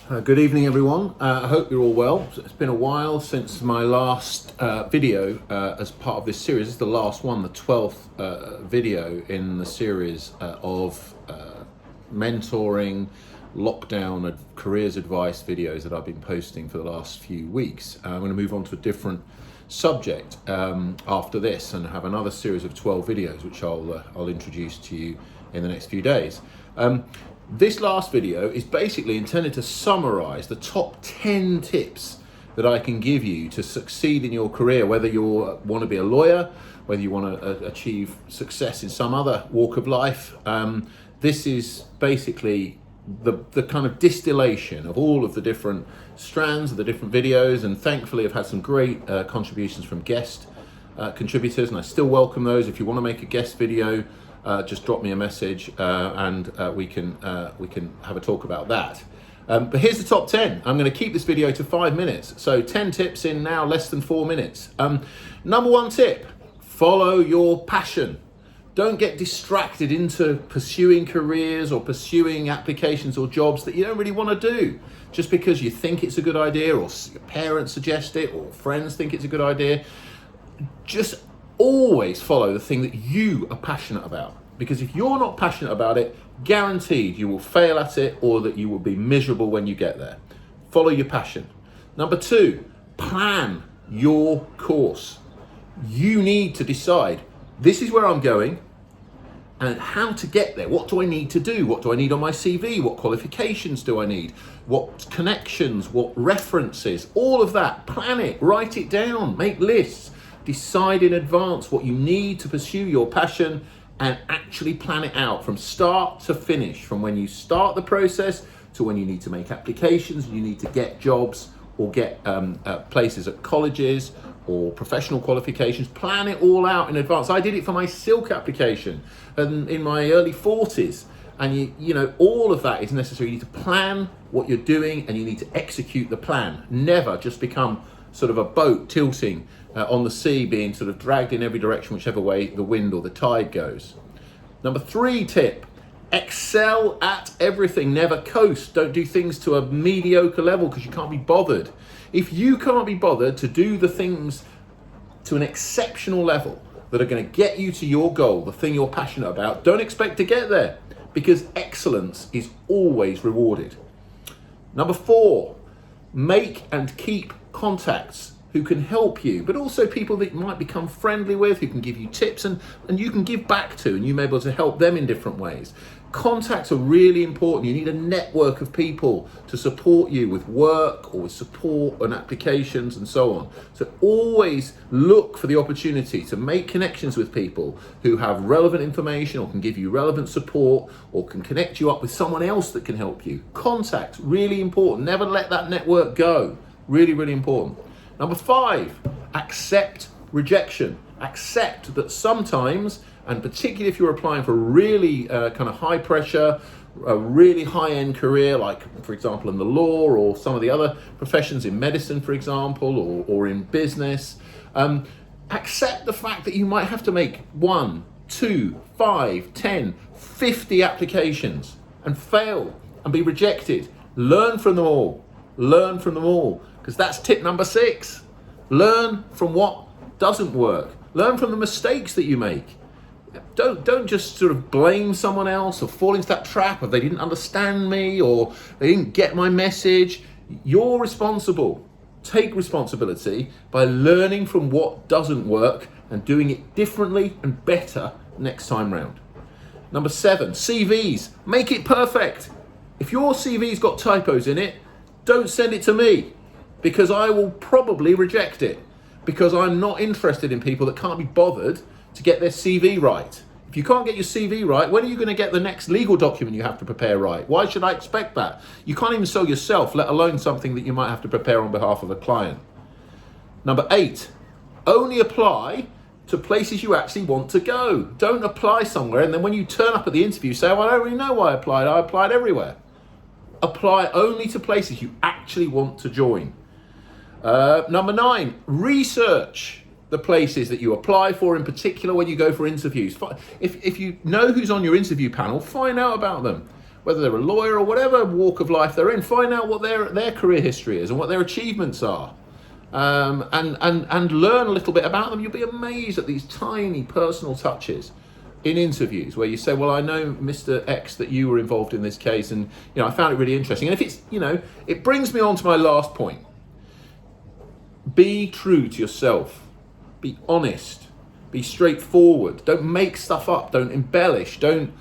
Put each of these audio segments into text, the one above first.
Good evening, everyone. I hope you're all well. It's been a while since my last video as part of this series. This is the last one, the 12th video in the series of mentoring, lockdown, careers advice videos that I've been posting for the last few weeks. I'm going to move on to a different subject after this and have another series of 12 videos, which I'll introduce to you in the next few days. This last video is basically intended to summarize the top 10 tips that I can give you to succeed in your career, whether you want to be a lawyer, whether you want to achieve success in some other walk of life. This is basically the kind of distillation of all of the different strands of the different videos, and thankfully I've had some great contributions from guest contributors, and I still welcome those. If you want to make a guest video, just drop me a message and we can have a talk about that. But here's the top 10. I'm going to keep this video to 5 minutes. So 10 tips in now less than 4 minutes. Number one tip, follow your passion. Don't get distracted into pursuing careers or pursuing applications or jobs that you don't really want to do. Just because you think it's a good idea, or your parents suggest it, or friends think it's a good idea. Just always follow the thing that you are passionate about, because if you're not passionate about it, guaranteed you will fail at it, or that you will be miserable when you get there. Follow your passion. Number two, plan your course. You need to decide, this is where I'm going and how to get there. What do I need to do? What do I need on my CV? What qualifications do I need? What connections, what references, all of that. Plan it, write it down, make lists. Decide in advance what you need to pursue your passion and actually plan it out from start to finish, from when you start the process to when you need to make applications, you need to get jobs or get places at colleges or professional qualifications. Plan it all out in advance. I did it for my silk application in my early 40s. And you know, all of that is necessary. You need to plan what you're doing and you need to execute the plan. Never just become sort of a boat tilting on the sea, being sort of dragged in every direction, whichever way the wind or the tide goes. Number three tip, excel at everything. Never coast. Don't do things to a mediocre level because you can't be bothered. If you can't be bothered to do the things to an exceptional level that are going to get you to your goal, the thing you're passionate about, don't expect to get there, because excellence is always rewarded. Number four, make and keep contacts who can help you, but also people that you might become friendly with, who can give you tips and you can give back to, and you may be able to help them in different ways. Contacts are really important. You need a network of people to support you with work or with support and applications and so on. So always look for the opportunity to make connections with people who have relevant information or can give you relevant support or can connect you up with someone else that can help you. Contact, really important. Never let that network go. Really, really important. Number five, accept rejection. Accept that sometimes, and particularly if you're applying for a really kind of high pressure, a really high end career, like for example in the law or some of the other professions in medicine, for example, or in business, accept the fact that you might have to make 1, 2, 5, 10, 50 applications and fail and be rejected. Learn from them all. Learn from them all. Because that's tip number 6. Learn from what doesn't work. Learn from the mistakes that you make. Don't just sort of blame someone else or fall into that trap of they didn't understand me or they didn't get my message. You're responsible. Take responsibility by learning from what doesn't work and doing it differently and better next time round. Number 7, CVs. Make it perfect. If your CV's got typos in it, don't send it to me, because I will probably reject it, because I'm not interested in people that can't be bothered to get their CV right. If you can't get your CV right, when are you going to get the next legal document you have to prepare right? Why should I expect that? You can't even sell yourself, let alone something that you might have to prepare on behalf of a client. Number 8, only apply to places you actually want to go. Don't apply somewhere and then when you turn up at the interview say, well, I don't really know why I applied everywhere. Apply only to places you actually want to join. Number 9, research the places that you apply for, in particular when you go for interviews. If you know who's on your interview panel, find out about them. whether they're a lawyer or whatever walk of life they're in. Find out what their career history is and what their achievements are. And learn a little bit about them. You'll be amazed at these tiny personal touches in interviews where you say, well, I know Mr. X that you were involved in this case, and I found it really interesting. And if it's, it brings me on to my last point. Be true to yourself. Be honest. Be straightforward. Don't make stuff up. Don't embellish. Don't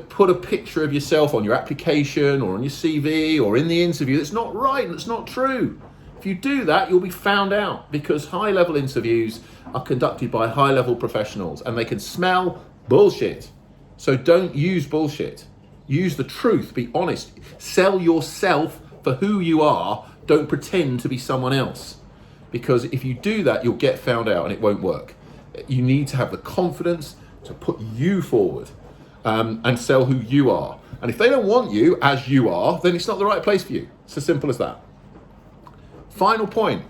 put a picture of yourself on your application or on your CV or in the interview that's not right and that's not true. If you do that, you'll be found out, because high-level interviews are conducted by high-level professionals and they can smell bullshit. So don't use bullshit. Use the truth. Be honest. Sell yourself for who you are. Don't pretend to be someone else. Because if you do that, you'll get found out and it won't work. You need to have the confidence to put you forward and sell who you are. And if they don't want you as you are, then it's not the right place for you. It's as simple as that. Final point.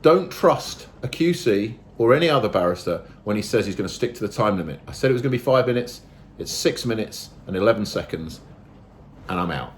Don't trust a QC or any other barrister when he says he's going to stick to the time limit. I said it was going to be 5 minutes. It's 6 minutes and 11 seconds, and I'm out.